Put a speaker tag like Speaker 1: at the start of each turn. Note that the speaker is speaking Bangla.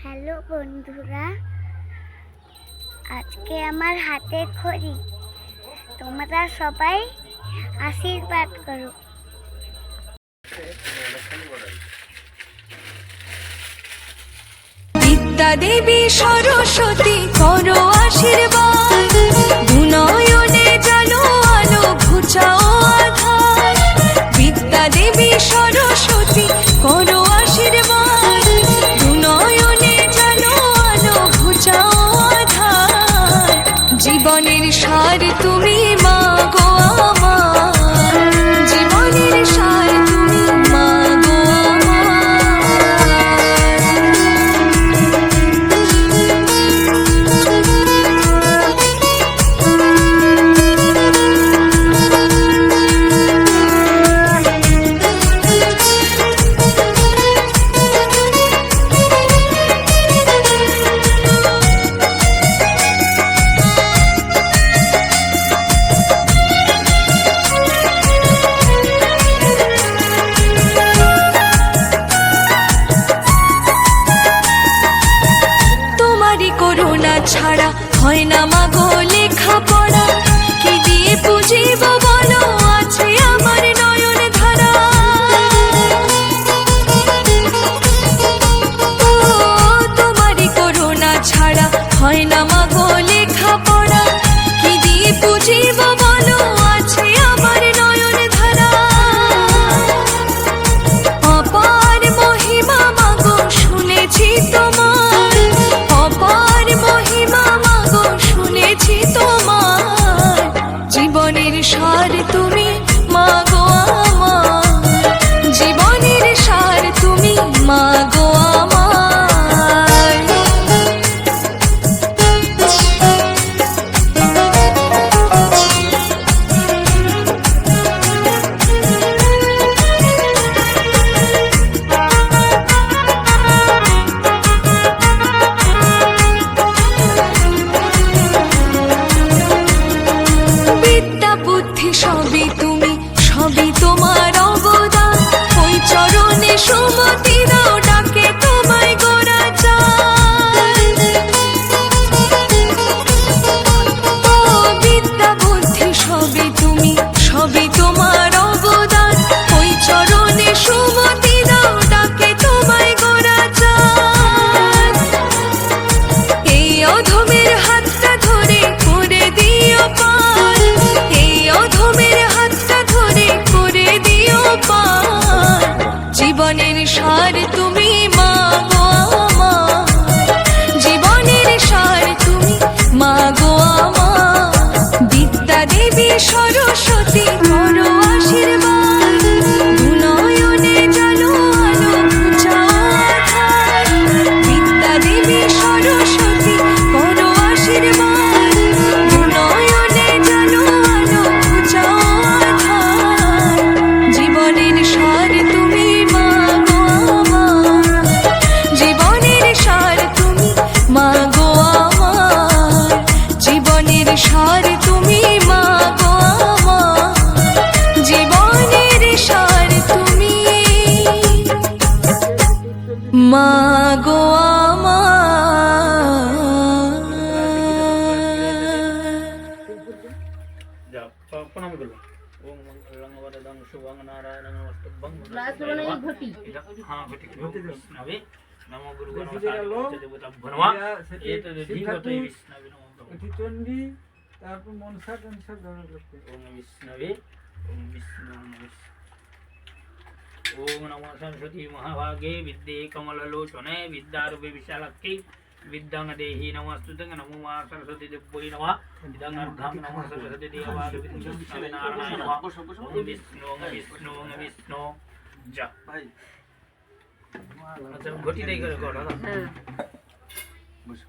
Speaker 1: হ্যালো বন্ধুরা, আজকে আমার হাতে খড়ি। তোমরা সবাই আশীর্বাদ করো।
Speaker 2: বিদ্যা দেবী সরস্বতী করো আশীর্বাদ, দুনয়নে জানো আলো ঘুচাও আধার। বিদ্যা দেবী সরস্বতী করো আশীর্বাদ, দুনয়নে জানো আলো ঘুচাও আধার। জীবনের সার তুমি মা গো আমার, জীবনের সার তুমি মা গো ছাড়া হয় না মাগো লেখাপড়া। কি দিয়ে বুঝিব বলো, আছে আমার নয়ন ধারা। ও তোমারই করুণা ছাড়া হয় না মাগো লেখাপড়া। কি দিয়ে বুঝিব বলো, আছে আমার নয়ন ধারা। অপার মহিমা মাগো শুনেছি তোমার, অপার মহিমা মাগো শুনেছি তোমার। জীবনের সার তুমি মাগো আমার, জীবনের সার তুমি মাগো আমার। সবই তুমি, সবই তোমার অবদান। ওই চরণে সুমতি দাও, ডাকে তোমায় গোরা চাই। ও বিদ্যা বুদ্ধি সবই তুমি, সবই তোমার অবদান। ওই চরণে সুমতি দাও, ডাকে তোমায় গোরা চাই। এই অধমের হাতটা ধরে করে দিও পার, এই অধমের হাতটা ধরে করে দিও পার। জীবনের সার তুমি মা গো আমার, জীবনের সার তুমি মা গো আমার। বিদ্যা দেবী সরস্বতী করো আশীর্বাদ, দুনয়নে জানো আলো ঘুচাও আধার। বিদ্যা দেবী সরস্বতী করো আশীর্বাদ, দুনয়নে জানো আলো ঘুচাও আধার। জীবনের সার তুমি মা গো আমার, জীবনের সার তুমি মা গো আমার। জীবনের সার তুমি মা গো আমার, জীবনের সার তুমি মা গো
Speaker 3: প্রণাম করবো। ওম মঙ্গলং বরদং শুভং নারায়ণং নমস্তুভ্যং। হ্যাঁ ঘটি বিষ্ণবে নমো গুরু গণপতিদেবতাভ্যো নমঃ। এতদ্ ধীমতে বিষ্ণবে নমঃ।
Speaker 4: চণ্ডী, তারপর মনসা টনসা ধরে করতে।
Speaker 3: ওম বিষ্ণবে, ওম বিষ্ণু ওম নমো সরস্বতী মহাভাগে বিদ্যে কমললোচনে বিদ্যারূপে বিশালাক্ষী विद्यां देहि नमस्तुते नमो मा सरस्वती देव्यै नमः। इदं अर्घं नमः सरस्वती देवाय विद्महे नारायणाय नमः। ओम विष्णु विष्णु विष्णु जा भाई। अच्छा घटी दे कर दादा। हां बस